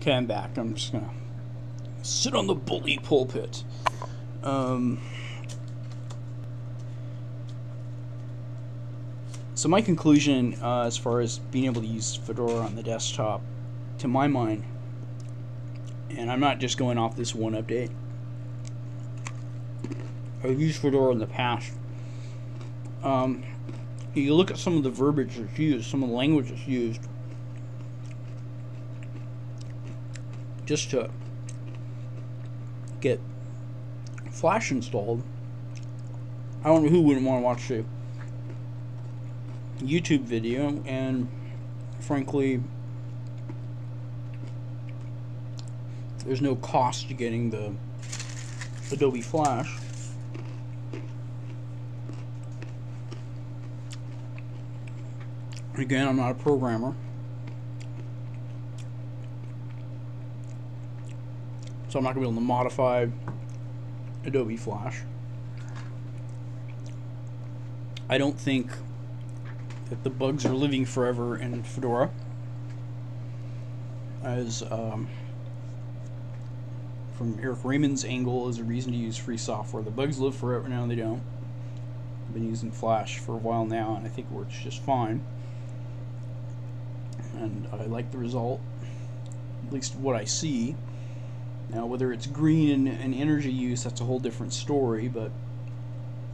Okay, I'm back. I'm just gonna sit on the bully pulpit. So my conclusion, as far as being able to use Fedora on the desktop, to my mind, and I'm not just going off this one update, I've used Fedora in the past. You look at some of the verbiage that's used, some of the language that's used, just to get Flash installed. I don't know who wouldn't want to watch a YouTube video, and frankly, there's no cost to getting the Adobe Flash. Again, I'm not a programmer, so I'm not going to be able to modify Adobe Flash. I don't think that the bugs are living forever in Fedora, as from Eric Raymond's angle, is a reason to use free software. The bugs live forever now, they don't. I've been using Flash for a while now, and I think it works just fine. And I like the result, at least what I see. Now, whether it's green and energy use, that's a whole different story, but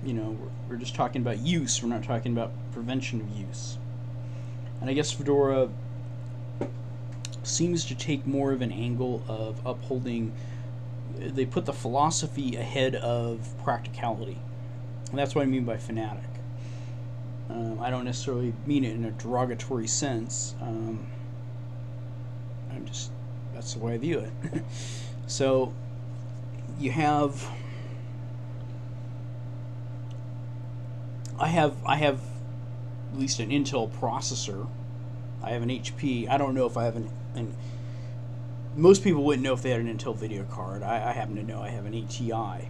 you know, we're just talking about use, we're not talking about prevention of use. And I guess Fedora seems to take more of an angle of upholding, they put the philosophy ahead of practicality. And that's what I mean by fanatic. I don't necessarily mean it in a derogatory sense. That's the way I view it. So, you have, I have at least an Intel processor. I have an HP. I don't know if I have an most people wouldn't know if they had an Intel video card. I happen to know I have an ATI.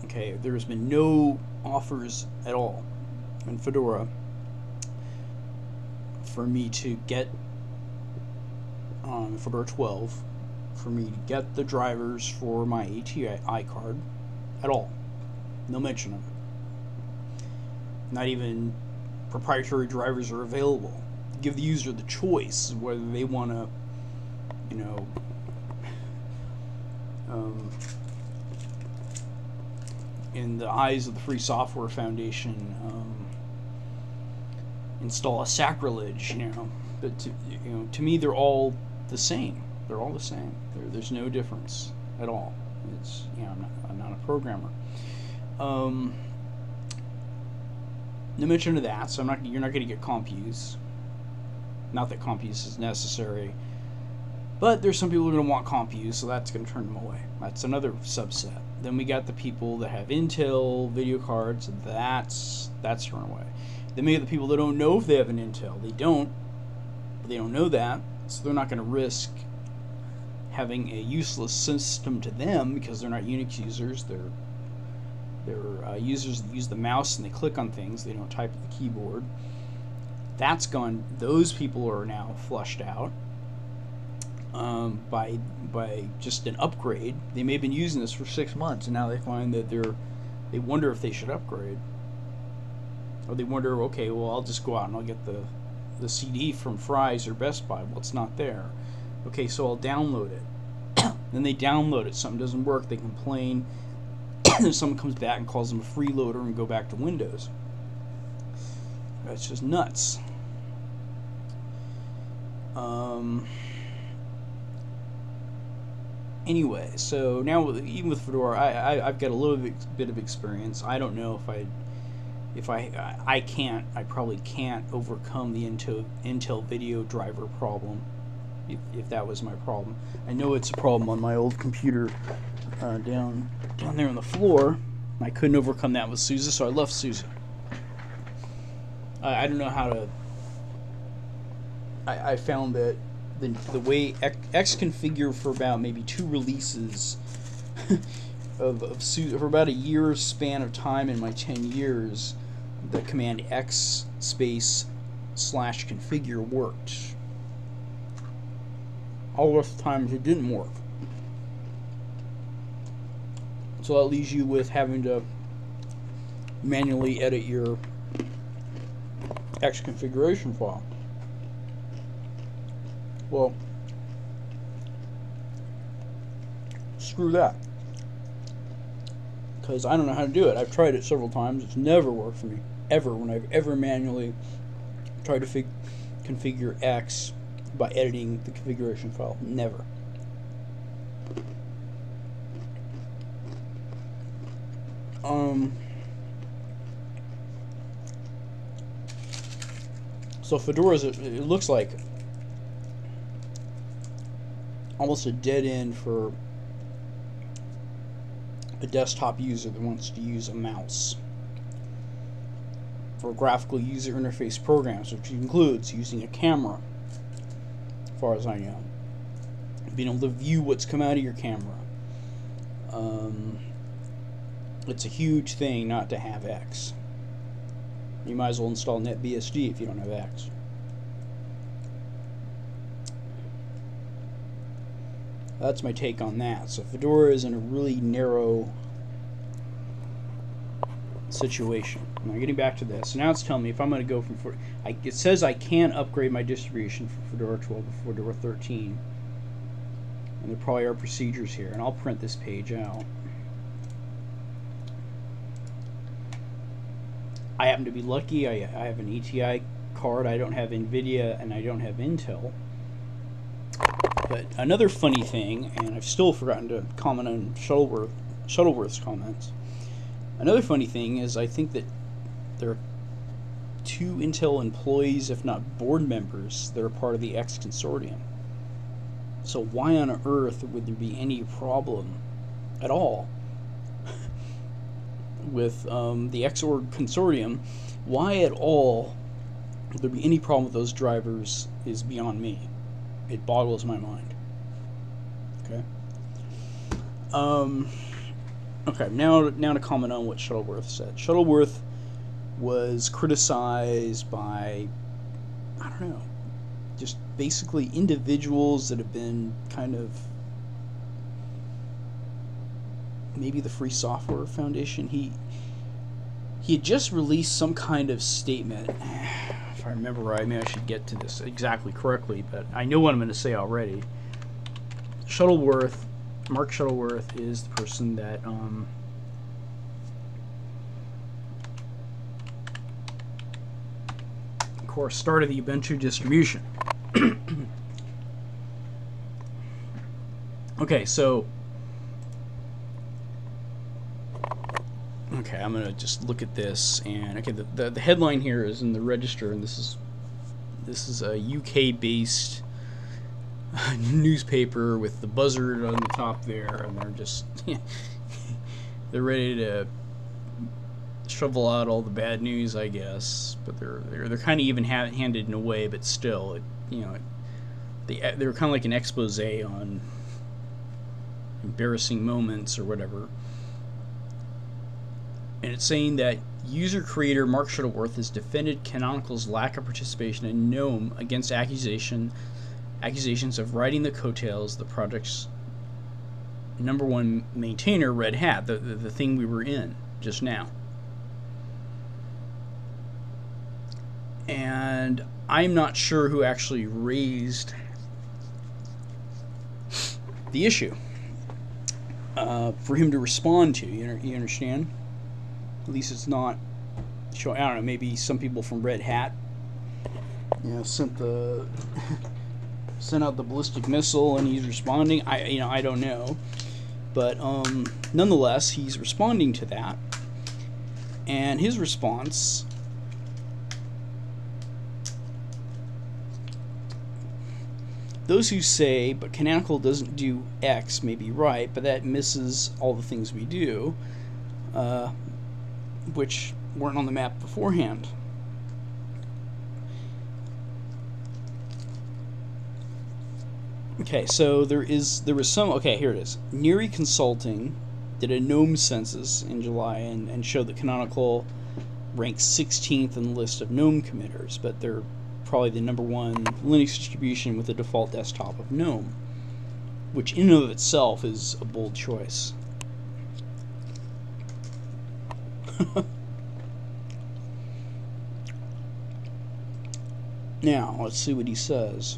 Okay, there's been no offers at all in Fedora for me to get on Fedora 12 for me to get the drivers for my ATI card at all. No mention of it. Not even proprietary drivers are available. Give the user the choice whether they want to, you know, in the eyes of the Free Software Foundation, install a sacrilege, you know. But to me, they're all the same. They're all the same. There's no difference at all. It's, you know, I'm not a programmer. No mention of that, so you're not going to get comp use. Not that comp use is necessary, but there's some people who are going to want comp use, so that's going to turn them away. That's another subset. Then we got the people that have Intel video cards. That's turned away. Then we get the people that don't know if they have an Intel. They don't know that, so they're not going to risk having a useless system to them because they're not Unix users. They're users that use the mouse and they click on things. They don't type at the keyboard. That's gone. Those people are now flushed out by just an upgrade. They may have been using this for 6 months, and now they find that they wonder if they should upgrade, or they wonder, okay, well, I'll just go out and I'll get the CD from Fry's or Best Buy. Well, it's not there. Okay, so I'll download it. Then they download it. Something doesn't work. They complain. And someone comes back and calls them a freeloader and go back to Windows. That's just nuts. Anyway, so now even with Fedora, I've got a little bit of experience. I don't know if I probably can't overcome the Intel video driver problem, if that was my problem. I know it's a problem on my old computer down there on the floor. I couldn't overcome that with SUSE, so I left SUSE. I don't know how to. I found that the way Xconfigure for about maybe 2 releases of SUSE for about a year's span of time in my 10 years, the command X space /configure worked all of the times it didn't work. So that leaves you with having to manually edit your X configuration file. Well, screw that. Because I don't know how to do it. I've tried it several times. It's never worked for me. Ever. When I've ever manually tried to configure X by editing the configuration file. Never. So Fedora it looks like almost a dead end for a desktop user that wants to use a mouse for graphical user interface programs, which includes using a camera, as far as I know, being able to view what's come out of your camera. It's a huge thing not to have X. You might as well install NetBSD if you don't have X. That's my take on that. So Fedora is in a really narrow situation. Now getting back to this. So now it's telling me if I'm going to go from it says I can upgrade my distribution from Fedora 12 to Fedora 13. And there probably are procedures here. And I'll print this page out. I happen to be lucky. I have an ETI card. I don't have NVIDIA and I don't have Intel. But another funny thing, and I've still forgotten to comment on Shuttleworth's comments. Another funny thing is I think that there are 2 Intel employees, if not board members, that are part of the X consortium. So why on earth would there be any problem at all with the Xorg consortium? Why at all would there be any problem with those drivers is beyond me. It boggles my mind. Okay. Okay. Now to comment on what Shuttleworth said. Shuttleworth was criticized by, I don't know, just basically individuals that have been kind of, maybe the Free Software Foundation. He had just released some kind of statement. If I remember right, maybe I should get to this exactly correctly, but I know what I'm going to say already. Mark Shuttleworth is the person that of course started the Ubuntu distribution. Okay, so okay, I'm gonna just look at this, and okay, the headline here is in the Register, and this is a UK-based newspaper with the buzzard on the top there, and they're just they're ready to shovel out all the bad news, I guess. But they're kind of even-handed in a way, but still, they're kind of like an expose on embarrassing moments or whatever. And it's saying that user creator Mark Shuttleworth has defended Canonical's lack of participation in GNOME against accusations of riding the coattails of the project's #1 maintainer, Red Hat, the thing we were in just now. And I'm not sure who actually raised the issue for him to respond to. You understand? At least it's not showing. I don't know. Maybe some people from Red Hat, sent out the ballistic missile, and he's responding. I don't know, but nonetheless, he's responding to that, and his response. Those who say, but Canonical doesn't do X may be right, but that misses all the things we do, which weren't on the map beforehand. Okay, so there was some. Okay, here it is. Neary Consulting did a GNOME census in July and showed that Canonical ranks 16th in the list of GNOME committers, but they're probably the #1 Linux distribution with the default desktop of GNOME. which in and of itself is a bold choice. Now, let's see what he says.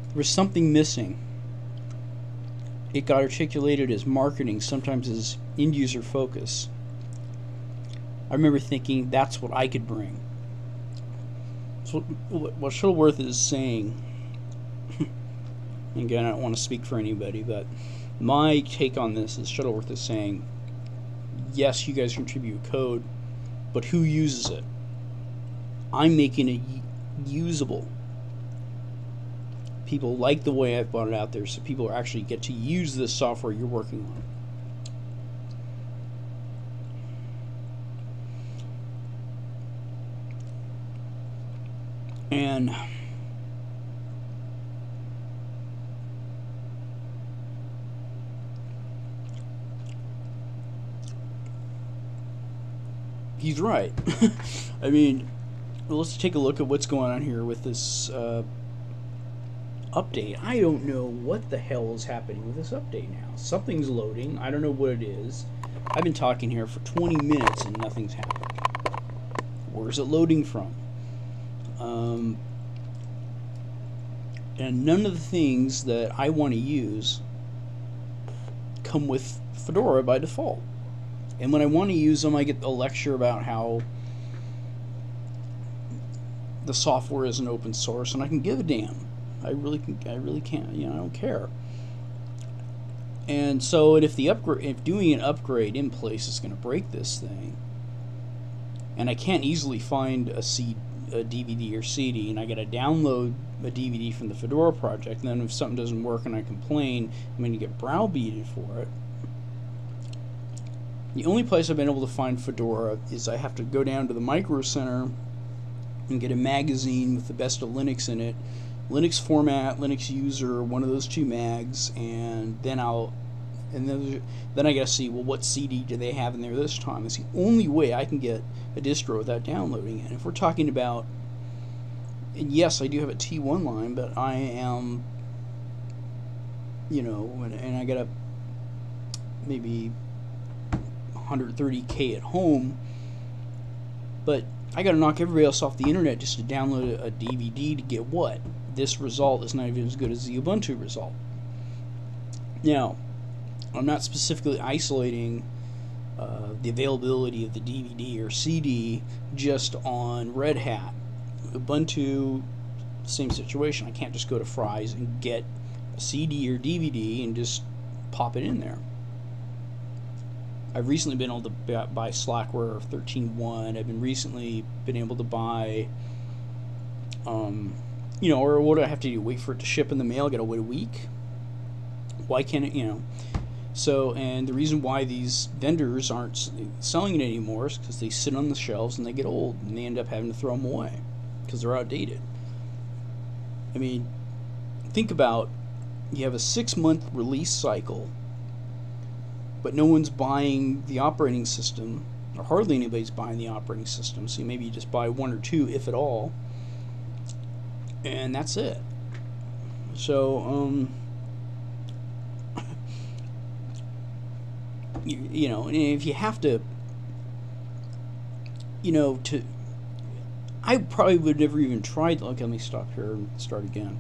There was something missing. It got articulated as marketing, sometimes as end-user focus. I remember thinking that's what I could bring. So what Shuttleworth is saying, again, I don't want to speak for anybody, but my take on this is Shuttleworth is saying, yes, you guys contribute code, but who uses it? I'm making it usable. People like the way I've brought it out there, so people actually get to use this software you're working on. And he's right. I mean, let's take a look at what's going on here with this update. I don't know what the hell is happening with this update now. Something's loading. I don't know what it is. I've been talking here for 20 minutes and nothing's happened. Where's it loading from? And none of the things that I want to use come with Fedora by default. And when I want to use them, I get a lecture about how the software isn't open source, and I can give a damn. I really can't. You know, I don't care. And so, if doing an upgrade in place is going to break this thing, and I can't easily find a DVD or CD, and I got to download a DVD from the Fedora project, and then if something doesn't work and I complain, I'm going to get browbeated for it. The only place I've been able to find Fedora is I have to go down to the Micro Center and get a magazine with the best of Linux in it, Linux format, Linux user, one of those two mags, and then then I gotta see, well, what CD do they have in there this time? It's the only way I can get a distro without downloading it. If we're talking about, and yes, I do have a T1 line, but I am, you know, and I got a maybe 130K at home, but I gotta knock everybody else off the internet just to download a DVD to get what? This result is not even as good as the Ubuntu result. Now, I'm not specifically isolating the availability of the DVD or CD just on Red Hat. Ubuntu, same situation. I can't just go to Fry's and get a CD or DVD and just pop it in there. I've recently been able to buy Slackware 13.1. I've recently been able to buy, you know, or what do I have to do? Wait for it to ship in the mail? I gotta wait a week? Why can't it, you know? So, and the reason why these vendors aren't selling it anymore is because they sit on the shelves and they get old and they end up having to throw them away because they're outdated. I mean, think about, you have a 6-month release cycle, but no one's buying the operating system, or hardly anybody's buying the operating system, so maybe you just buy one or two, if at all, and that's it. So, you know, and if you have to, you know, I probably would never even tried, okay, let me stop here and start again.